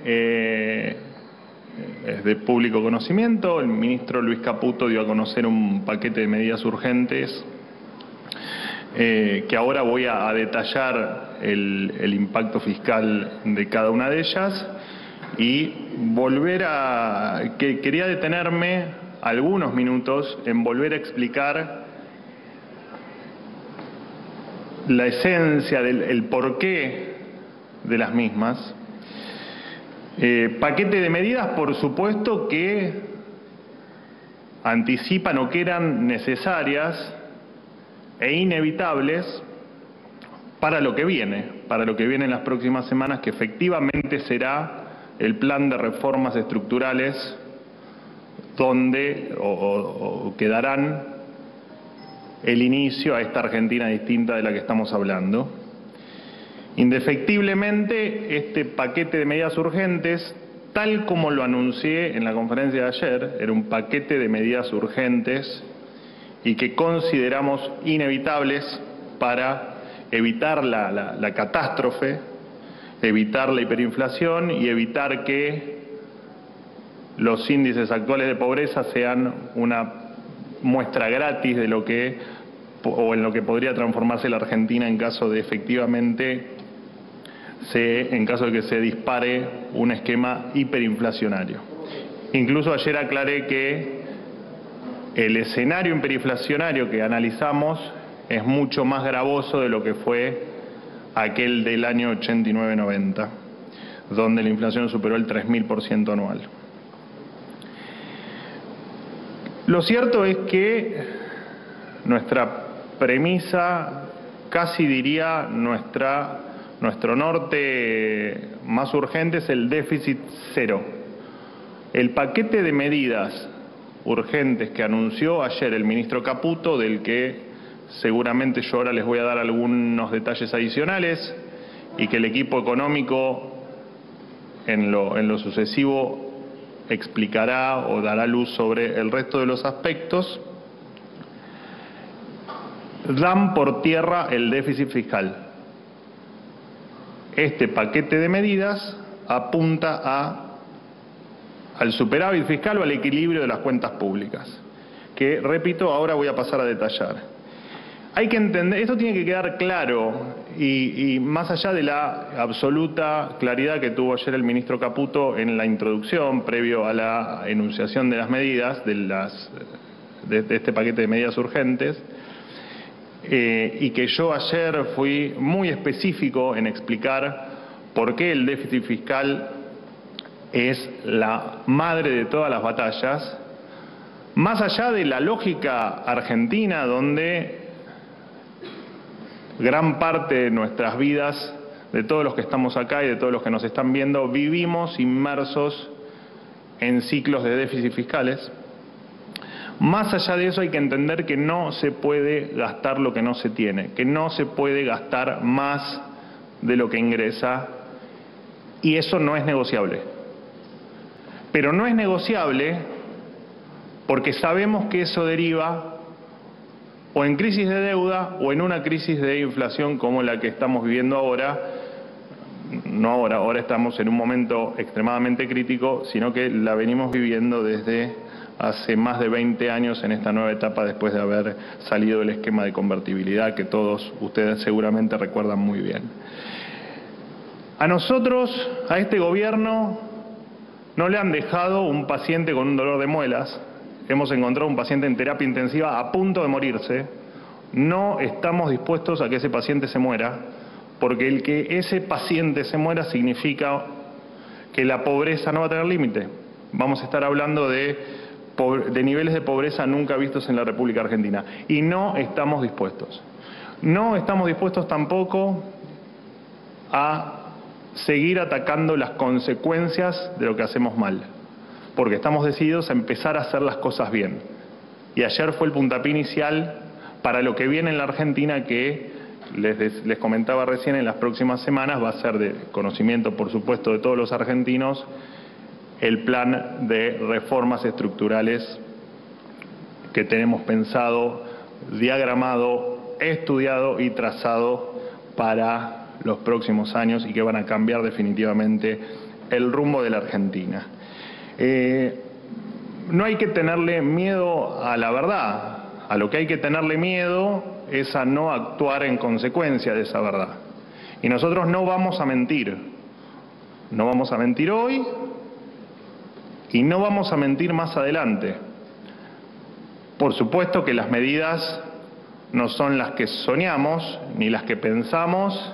es de público conocimiento. El ministro Luis Caputo dio a conocer un paquete de medidas urgentes que ahora voy a detallar el impacto fiscal de cada una de ellas y quería detenerme algunos minutos en volver a explicar la esencia el porqué de las mismas. Paquete de medidas, por supuesto, que anticipan o que eran necesarias e inevitables para lo que viene en las próximas semanas, que efectivamente será el plan de reformas estructurales donde que darán el inicio a esta Argentina distinta de la que estamos hablando. Indefectiblemente, este paquete de medidas urgentes, tal como lo anuncié en la conferencia de ayer, era un paquete de medidas urgentes y que consideramos inevitables para evitar la catástrofe, evitar la hiperinflación y evitar que los índices actuales de pobreza sean una muestra gratis de lo que en lo que podría transformarse la Argentina en caso de efectivamente en caso de que se dispare un esquema hiperinflacionario. Incluso ayer aclaré que el escenario hiperinflacionario que analizamos es mucho más gravoso de lo que fue aquel del año 89-90, donde la inflación superó el 3000% anual. Lo cierto es que nuestra premisa, casi diría nuestro norte más urgente, es el déficit cero. El paquete de medidas urgentes que anunció ayer el ministro Caputo, del que seguramente yo ahora les voy a dar algunos detalles adicionales y que el equipo económico en lo sucesivo explicará o dará luz sobre el resto de los aspectos, dan por tierra el déficit fiscal. Este paquete de medidas apunta al superávit fiscal o al equilibrio de las cuentas públicas, que, repito, ahora voy a pasar a detallar. Hay que entender, esto tiene que quedar claro, y más allá de la absoluta claridad que tuvo ayer el ministro Caputo en la introducción, previo a la enunciación de las medidas, de este paquete de medidas urgentes, y que yo ayer fui muy específico en explicar por qué el déficit fiscal es la madre de todas las batallas, más allá de la lógica argentina donde gran parte de nuestras vidas, de todos los que estamos acá y de todos los que nos están viendo, vivimos inmersos en ciclos de déficit fiscales. Más allá de eso hay que entender que no se puede gastar lo que no se tiene, que no se puede gastar más de lo que ingresa, y eso no es negociable. Pero no es negociable porque sabemos que eso deriva o en crisis de deuda o en una crisis de inflación como la que estamos viviendo ahora. No ahora estamos en un momento extremadamente crítico, sino que la venimos viviendo desde hace más de 20 años en esta nueva etapa después de haber salido del esquema de convertibilidad que todos ustedes seguramente recuerdan muy bien. A nosotros, a este gobierno, no le han dejado un paciente con un dolor de muelas. Hemos encontrado un paciente en terapia intensiva a punto de morirse. No estamos dispuestos a que ese paciente se muera, porque el que ese paciente se muera significa que la pobreza no va a tener límite. Vamos a estar hablando de niveles de pobreza nunca vistos en la República Argentina. Y no estamos dispuestos. No estamos dispuestos tampoco a seguir atacando las consecuencias de lo que hacemos mal, porque estamos decididos a empezar a hacer las cosas bien. Y ayer fue el puntapié inicial para lo que viene en la Argentina, que les comentaba recién, en las próximas semanas va a ser de conocimiento, por supuesto, de todos los argentinos, el plan de reformas estructurales que tenemos pensado, diagramado, estudiado y trazado para los próximos años y que van a cambiar definitivamente el rumbo de la Argentina. No hay que tenerle miedo a la verdad, a lo que hay que tenerle miedo es a no actuar en consecuencia de esa verdad. Y nosotros no vamos a mentir. No vamos a mentir hoy y no vamos a mentir más adelante. Por supuesto que las medidas no son las que soñamos ni las que pensamos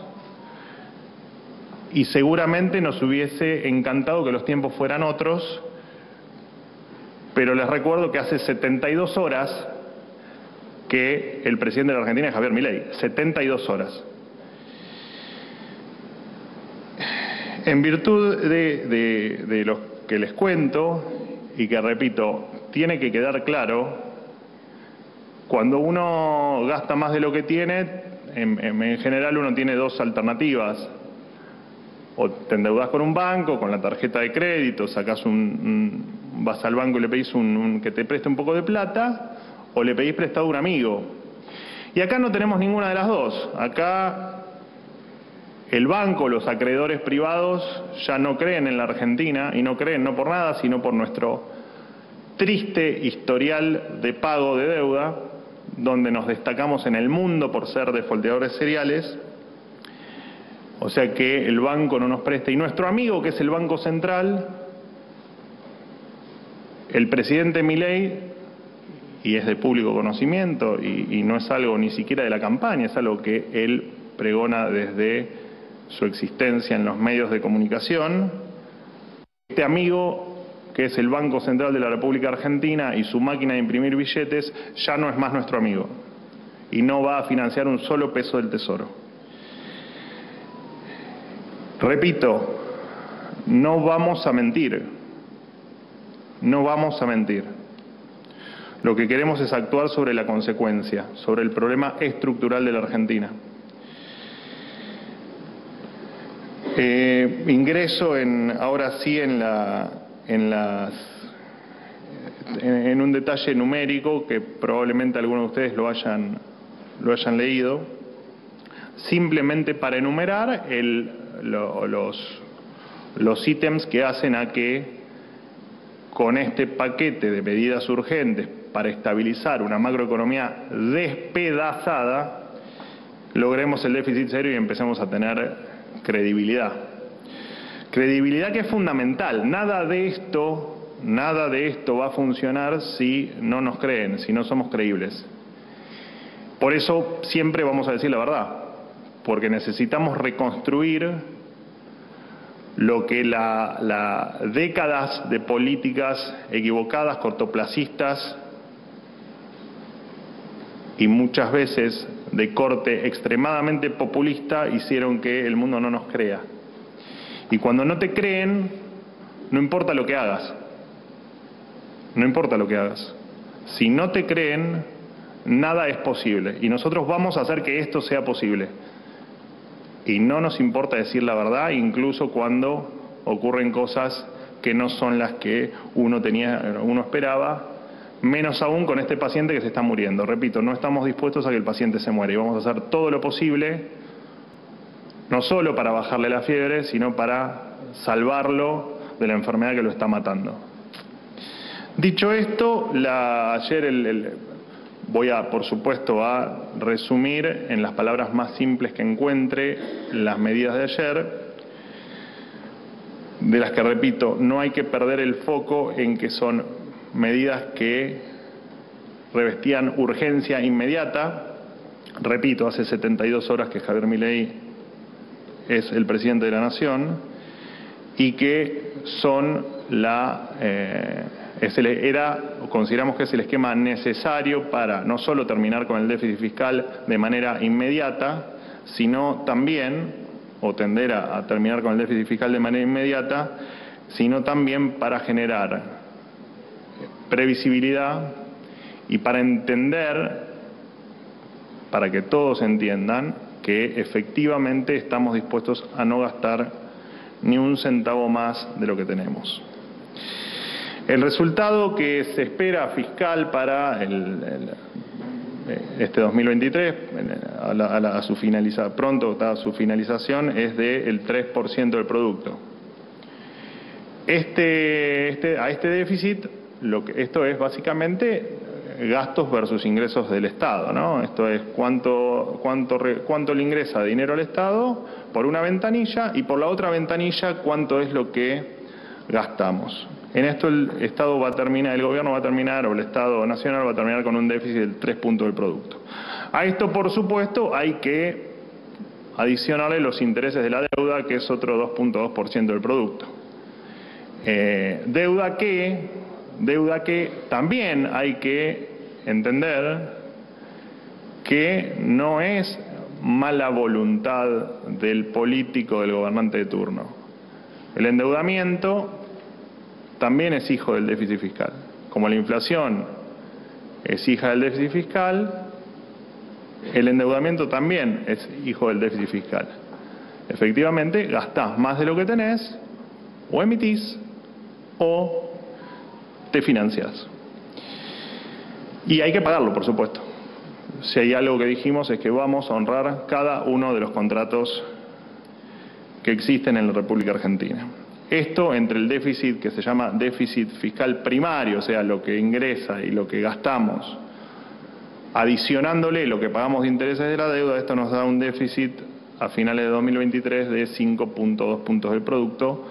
y seguramente nos hubiese encantado que los tiempos fueran otros, pero les recuerdo que hace 72 horas que el presidente de la Argentina es Javier Milei, 72 horas. En virtud de lo que les cuento, y que repito, tiene que quedar claro, cuando uno gasta más de lo que tiene, en general uno tiene dos alternativas. O te endeudás con un banco, con la tarjeta de crédito, sacás vas al banco y le pedís que te preste un poco de plata, o le pedís prestado a un amigo. Y acá no tenemos ninguna de las dos. Acá el banco, los acreedores privados ya no creen en la Argentina, y no creen no por nada, sino por nuestro triste historial de pago de deuda, donde nos destacamos en el mundo por ser defolteadores seriales. O sea que el banco no nos presta. Y nuestro amigo, que es el Banco Central, el presidente Milei, y es de público conocimiento, y no es algo ni siquiera de la campaña, es algo que él pregona desde su existencia en los medios de comunicación. Este amigo, que es el Banco Central de la República Argentina y su máquina de imprimir billetes, ya no es más nuestro amigo y no va a financiar un solo peso del Tesoro. Repito, no vamos a mentir, no vamos a mentir. Lo que queremos es actuar sobre la consecuencia, sobre el problema estructural de la Argentina. Ingreso ahora sí en un detalle numérico que probablemente algunos de ustedes lo hayan leído, simplemente para enumerar los ítems que hacen a que con este paquete de medidas urgentes para estabilizar una macroeconomía despedazada logremos el déficit cero y empecemos a tener credibilidad. Credibilidad que es fundamental. Nada de esto va a funcionar si no nos creen, si no somos creíbles. Por eso siempre vamos a decir la verdad, porque necesitamos reconstruir lo que las décadas de políticas equivocadas, cortoplacistas y muchas veces de corte extremadamente populista hicieron que el mundo no nos crea. Y cuando no te creen, no importa lo que hagas. No importa lo que hagas. Si no te creen, nada es posible. Y nosotros vamos a hacer que esto sea posible. Y no nos importa decir la verdad, incluso cuando ocurren cosas que no son las que uno esperaba, menos aún con este paciente que se está muriendo. Repito, no estamos dispuestos a que el paciente se muera y vamos a hacer todo lo posible, no solo para bajarle la fiebre, sino para salvarlo de la enfermedad que lo está matando. Dicho esto, ayer voy por supuesto, a resumir en las palabras más simples que encuentre las medidas de ayer, de las que, repito, no hay que perder el foco en que son medidas que revestían urgencia inmediata. Repito, hace 72 horas que Javier Milei es el presidente de la Nación y que son consideramos que es el esquema necesario para no solo terminar con el déficit fiscal de manera inmediata, sino también, o tender a terminar con el déficit fiscal de manera inmediata, sino también para generar previsibilidad y para entender, para que todos entiendan que efectivamente estamos dispuestos a no gastar ni un centavo más de lo que tenemos. El resultado que se espera fiscal para este 2023, pronto a su finalización, es del 3% del producto. A este déficit, esto es básicamente gastos versus ingresos del Estado, ¿no? Esto es cuánto le ingresa de dinero al Estado por una ventanilla y por la otra ventanilla cuánto es lo que gastamos. En esto el gobierno va a terminar, o el Estado nacional va a terminar con un déficit del 3 puntos del producto. A esto, por supuesto, hay que adicionarle los intereses de la deuda, que es otro 2.2% del producto. Deuda que también hay que entender que no es mala voluntad del político, del gobernante de turno. El endeudamiento también es hijo del déficit fiscal. Como la inflación es hija del déficit fiscal, el endeudamiento también es hijo del déficit fiscal. Efectivamente, gastás más de lo que tenés, o emitís, o te financiás. Y hay que pagarlo, por supuesto. Si hay algo que dijimos es que vamos a honrar cada uno de los contratos que existen en la República Argentina. Esto entre el déficit que se llama déficit fiscal primario, o sea, lo que ingresa y lo que gastamos, adicionándole lo que pagamos de intereses de la deuda, esto nos da un déficit a finales de 2023 de 5.2 puntos del producto,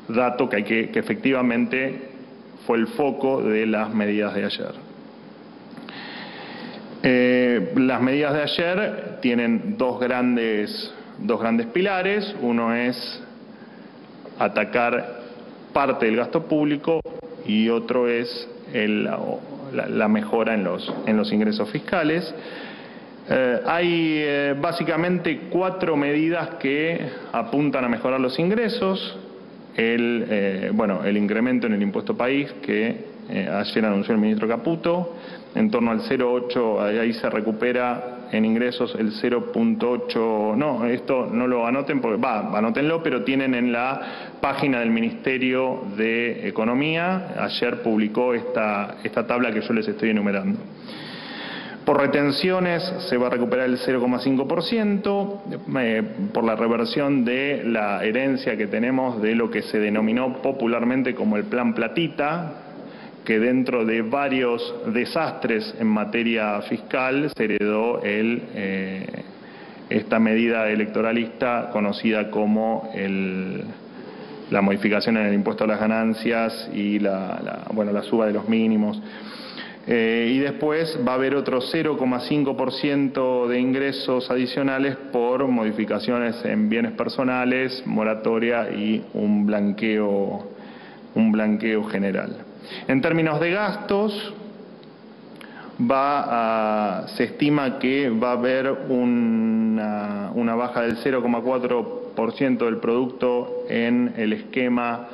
dato que efectivamente fue el foco de las medidas de ayer. Las medidas de ayer tienen dos grandes pilares. Uno es atacar parte del gasto público y otro es la mejora en los ingresos fiscales. Hay básicamente 4 medidas que apuntan a mejorar los ingresos. El incremento en el impuesto país que ayer anunció el ministro Caputo, en torno al 0,8, ahí se recupera en ingresos el 0,8, no, esto no lo anoten, anótenlo, pero tienen en la página del Ministerio de Economía, ayer publicó esta tabla que yo les estoy enumerando. Por retenciones se va a recuperar el 0,5% por la reversión de la herencia que tenemos de lo que se denominó popularmente como el Plan Platita, que dentro de varios desastres en materia fiscal se heredó esta medida electoralista conocida como la modificación en el impuesto a las ganancias y la suba de los mínimos. Y después va a haber otro 0,5% de ingresos adicionales por modificaciones en bienes personales, moratoria y un blanqueo general. En términos de gastos, se estima que va a haber una baja del 0,4% del producto en el esquema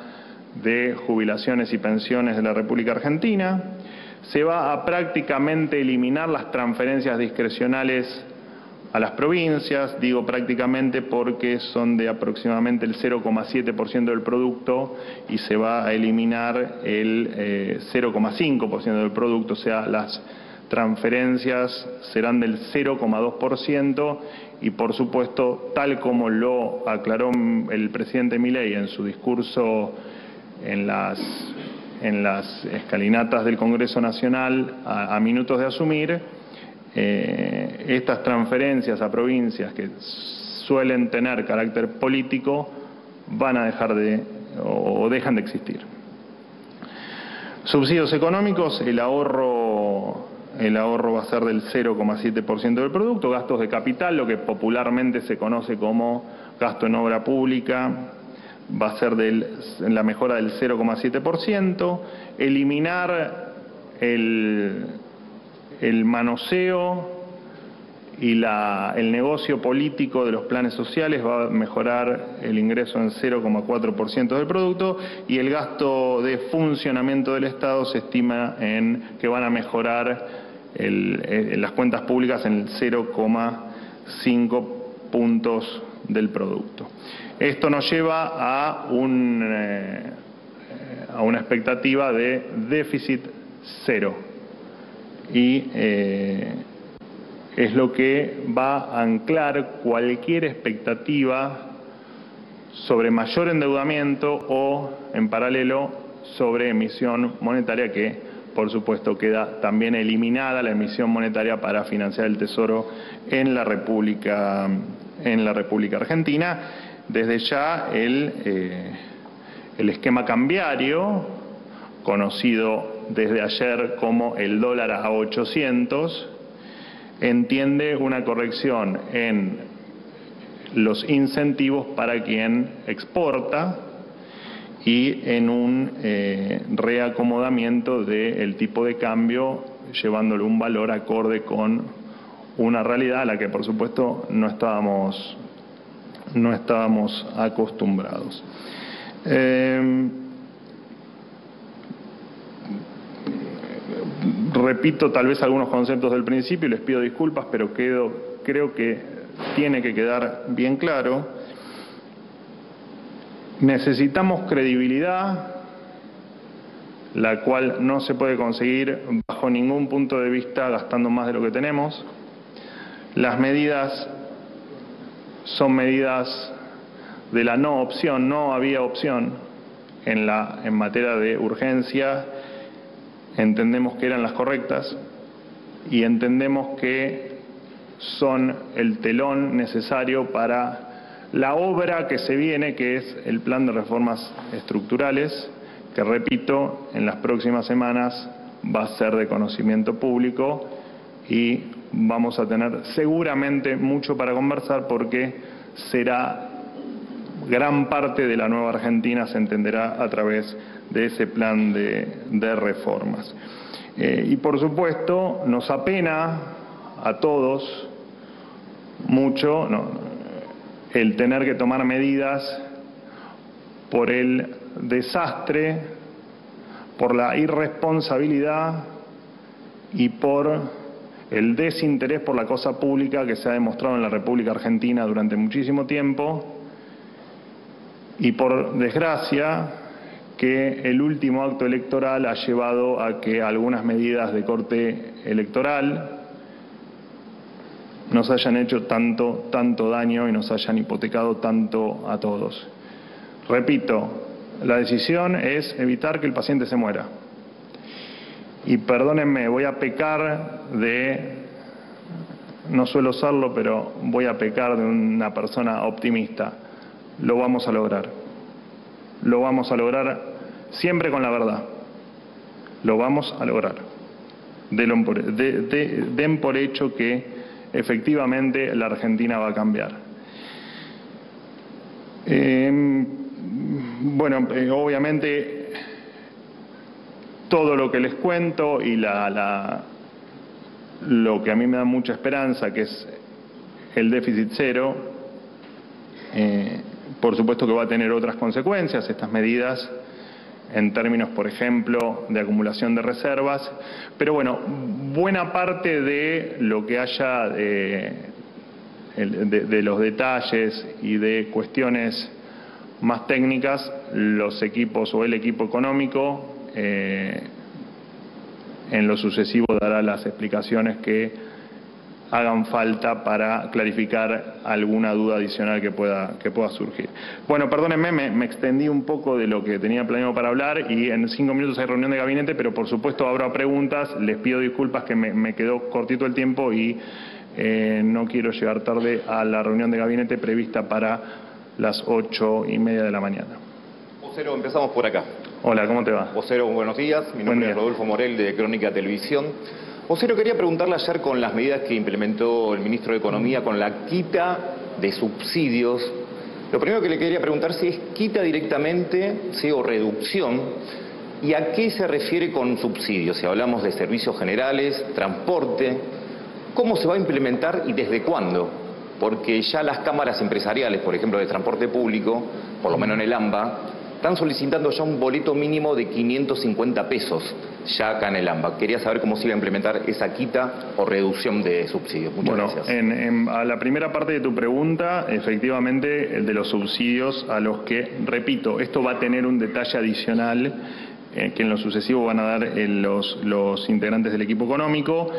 de jubilaciones y pensiones de la República Argentina. Se va a prácticamente eliminar las transferencias discrecionales a las provincias, digo prácticamente porque son de aproximadamente el 0,7% del producto y se va a eliminar el 0,5% del producto, o sea, las transferencias serán del 0,2% y por supuesto, tal como lo aclaró el presidente Milei en su discurso en las escalinatas del Congreso Nacional a minutos de asumir, estas transferencias a provincias que suelen tener carácter político van a dejar o dejan de existir. Subsidios económicos, el ahorro va a ser del 0,7% del producto, gastos de capital, lo que popularmente se conoce como gasto en obra pública, va a ser la mejora del 0,7%, eliminar el manoseo y el negocio político de los planes sociales va a mejorar el ingreso en 0,4% del producto y el gasto de funcionamiento del Estado se estima que van a mejorar las cuentas públicas en el 0,5 puntos del producto. Esto nos lleva a una expectativa de déficit cero. Y es lo que va a anclar cualquier expectativa sobre mayor endeudamiento o, en paralelo, sobre emisión monetaria, que por supuesto queda también eliminada la emisión monetaria para financiar el Tesoro en la República Argentina. Desde ya el esquema cambiario, conocido desde ayer como el dólar a 800, entiende una corrección en los incentivos para quien exporta y en un reacomodamiento del tipo de cambio, llevándole un valor acorde con una realidad a la que por supuesto no estábamos acostumbrados. Repito tal vez algunos conceptos del principio y les pido disculpas, pero creo que tiene que quedar bien claro. Necesitamos credibilidad, la cual no se puede conseguir bajo ningún punto de vista gastando más de lo que tenemos. Las medidas son medidas de la no opción, no había opción en materia de urgencia. Entendemos que eran las correctas y entendemos que son el telón necesario para la obra que se viene, que es el plan de reformas estructurales, que repito, en las próximas semanas va a ser de conocimiento público y vamos a tener seguramente mucho para conversar, porque será gran parte de la nueva Argentina, se entenderá a través de ese plan de reformas. Y por supuesto nos apena a todos mucho el tener que tomar medidas por el desastre, por la irresponsabilidad y por el desinterés por la cosa pública que se ha demostrado en la República Argentina durante muchísimo tiempo, y por desgracia que el último acto electoral ha llevado a que algunas medidas de corte electoral nos hayan hecho tanto daño y nos hayan hipotecado tanto a todos. Repito, la decisión es evitar que el paciente se muera. Y perdónenme, voy a pecar no suelo serlo, pero voy a pecar de una persona optimista. Lo vamos a lograr. Lo vamos a lograr siempre con la verdad. Lo vamos a lograr. Den por hecho que efectivamente la Argentina va a cambiar. Obviamente todo lo que les cuento y lo que a mí me da mucha esperanza, que es el déficit cero, por supuesto que va a tener otras consecuencias estas medidas en términos, por ejemplo, de acumulación de reservas, pero bueno, buena parte de lo que haya de los detalles y de cuestiones más técnicas, los equipos o el equipo económico en lo sucesivo dará las explicaciones que hagan falta para clarificar alguna duda adicional que pueda surgir. Bueno, perdónenme, me extendí un poco de lo que tenía planeado para hablar y en 5 minutos hay reunión de gabinete, pero por supuesto habrá preguntas. Les pido disculpas que me quedó cortito el tiempo y no quiero llegar tarde a la reunión de gabinete prevista para las 8:30 de la mañana. Vocero, empezamos por acá. Hola, ¿cómo te va? Vocero, buenos días. Mi nombre es Rodolfo Morel, de Crónica Televisión. Vocero, quería preguntarle ayer con las medidas que implementó el ministro de Economía con la quita de subsidios. Lo primero que le quería preguntar si es quita directamente, ¿sí?, o reducción, y a qué se refiere con subsidios. Si hablamos de servicios generales, transporte, ¿cómo se va a implementar y desde cuándo? Porque ya las cámaras empresariales, por ejemplo, de transporte público, por lo menos en el AMBA, están solicitando ya un boleto mínimo de 550 pesos, ya acá en el AMBA. Quería saber cómo se iba a implementar esa quita o reducción de subsidios. Muchas gracias. A la primera parte de tu pregunta, efectivamente, el de los subsidios a los que, repito, esto va a tener un detalle adicional que en lo sucesivo van a dar los integrantes del equipo económico.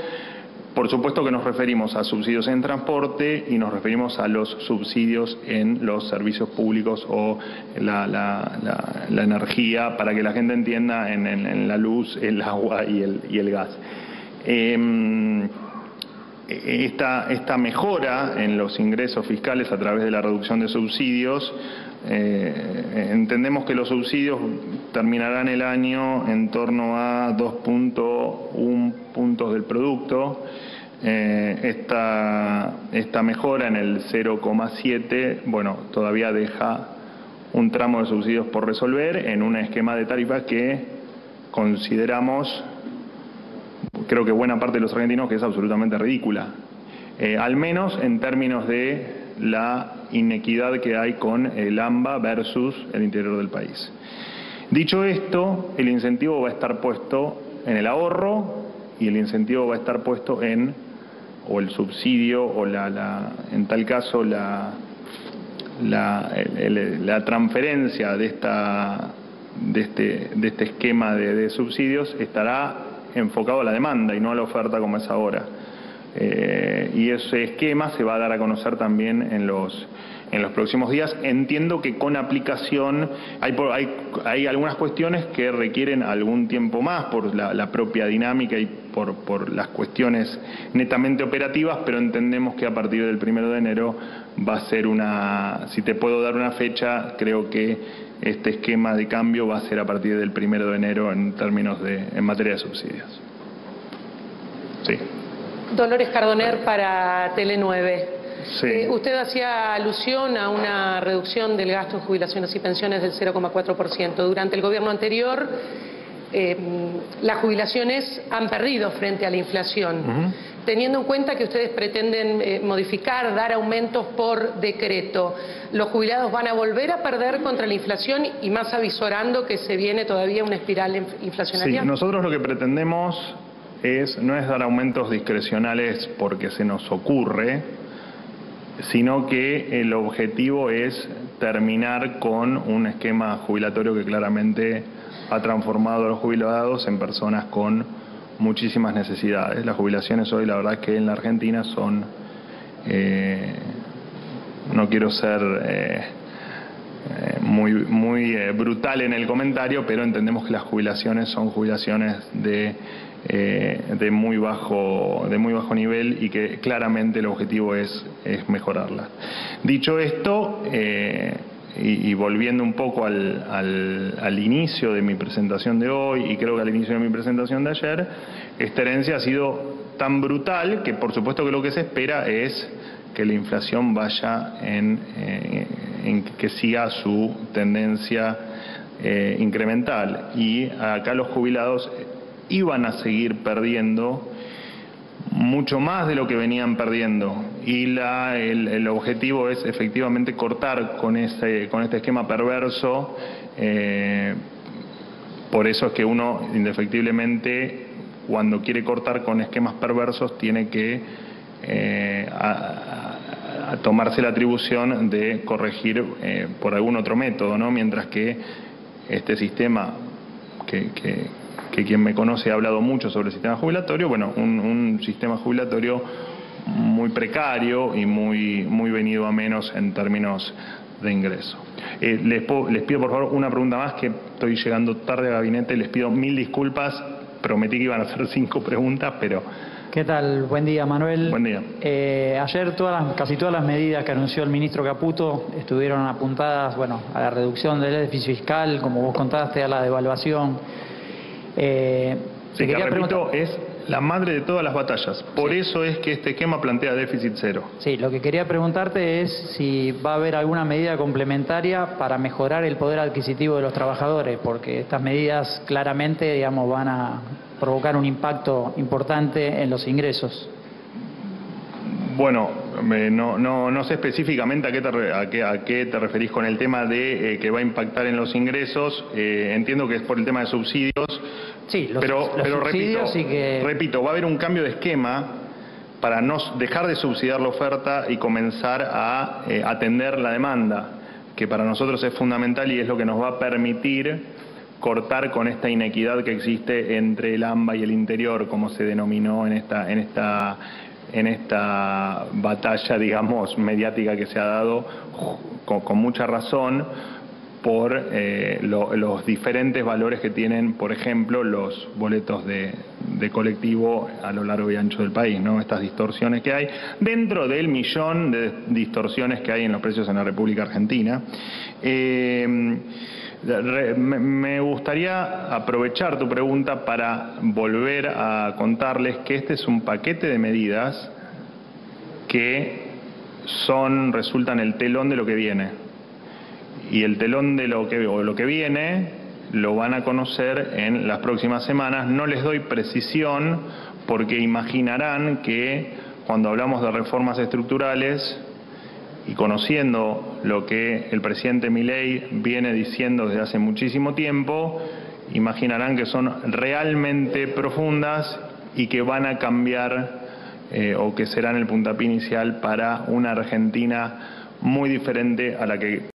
Por supuesto que nos referimos a subsidios en transporte y nos referimos a los subsidios en los servicios públicos o la energía, para que la gente entienda, en la luz, el agua y el gas. Esta mejora en los ingresos fiscales a través de la reducción de subsidios, entendemos que los subsidios terminarán el año en torno a 2.1 puntos del producto. Esta mejora en el 0,7, bueno, todavía deja un tramo de subsidios por resolver en un esquema de tarifa que consideramos, creo que buena parte de los argentinos, que es absolutamente ridícula, al menos en términos de la inequidad que hay con el AMBA versus el interior del país. Dicho esto, el incentivo va a estar puesto en el ahorro y el incentivo va a estar puesto o el subsidio, o en tal caso la transferencia de este esquema de subsidios estará enfocado a la demanda y no a la oferta como es ahora. Y ese esquema se va a dar a conocer también en los próximos días. Entiendo que con aplicación hay algunas cuestiones que requieren algún tiempo más por la propia dinámica y por las cuestiones netamente operativas, pero entendemos que a partir del 1 de enero va a ser si te puedo dar una fecha, creo que este esquema de cambio va a ser a partir del 1 de enero en materia de subsidios. Sí. Dolores Cardoner para Tele9. Sí. Usted hacía alusión a una reducción del gasto en jubilaciones y pensiones del 0,4%. Durante el gobierno anterior, las jubilaciones han perdido frente a la inflación. Teniendo en cuenta que ustedes pretenden modificar, dar aumentos por decreto, ¿los jubilados van a volver a perder contra la inflación y más avisorando que se viene todavía una espiral inflacionaria? Sí, nosotros lo que pretendemos no es dar aumentos discrecionales porque se nos ocurre, sino que el objetivo es terminar con un esquema jubilatorio que claramente ha transformado a los jubilados en personas con muchísimas necesidades. Las jubilaciones hoy, la verdad, que en la Argentina son, no quiero ser muy brutal en el comentario, pero entendemos que las jubilaciones son jubilaciones de muy bajo nivel y que claramente el objetivo es mejorarlas. Dicho esto, y volviendo un poco al inicio de mi presentación de hoy, y creo que al inicio de mi presentación de ayer, esta herencia ha sido tan brutal que por supuesto que lo que se espera es que la inflación vaya en que siga su tendencia incremental, y acá los jubilados iban a seguir perdiendo mucho más de lo que venían perdiendo, y el objetivo es efectivamente cortar con este esquema perverso. Por eso es que uno indefectiblemente, cuando quiere cortar con esquemas perversos, tiene que a tomarse la atribución de corregir por algún otro método, ¿no? Mientras que este sistema que quien me conoce ha hablado mucho sobre el sistema jubilatorio, bueno, un sistema jubilatorio muy precario y muy venido a menos en términos de ingreso. Les pido por favor una pregunta más, que estoy llegando tarde al gabinete, les pido 1000 disculpas, prometí que iban a hacer 5 preguntas, pero... ¿Qué tal? Buen día, Manuel. Buen día. Ayer casi todas las medidas que anunció el ministro Caputo estuvieron apuntadas, bueno, a la reducción del déficit fiscal, como vos contaste, a la devaluación. Sí, que repito, es la madre de todas las batallas. Por eso es que este esquema plantea déficit cero. Sí, lo que quería preguntarte es si va a haber alguna medida complementaria para mejorar el poder adquisitivo de los trabajadores, porque estas medidas claramente, digamos, van a provocar un impacto importante en los ingresos. Bueno, no sé específicamente a qué te referís con el tema de que va a impactar en los ingresos. Entiendo que es por el tema de subsidios. Sí, pero subsidios repito, va a haber un cambio de esquema para no dejar de subsidiar la oferta y comenzar a atender la demanda, que para nosotros es fundamental y es lo que nos va a permitir cortar con esta inequidad que existe entre el AMBA y el interior, como se denominó en esta batalla, digamos, mediática que se ha dado con mucha razón por los diferentes valores que tienen, por ejemplo, los boletos de colectivo a lo largo y ancho del país, ¿no? Estas distorsiones que hay dentro del millón de distorsiones que hay en los precios en la República Argentina. Me gustaría aprovechar tu pregunta para volver a contarles que este es un paquete de medidas que resultan el telón de lo que viene. Y el telón de lo que viene lo van a conocer en las próximas semanas. No les doy precisión porque imaginarán que cuando hablamos de reformas estructurales y conociendo lo que el presidente Milei viene diciendo desde hace muchísimo tiempo, imaginarán que son realmente profundas y que van a cambiar o que serán el puntapié inicial para una Argentina muy diferente a la que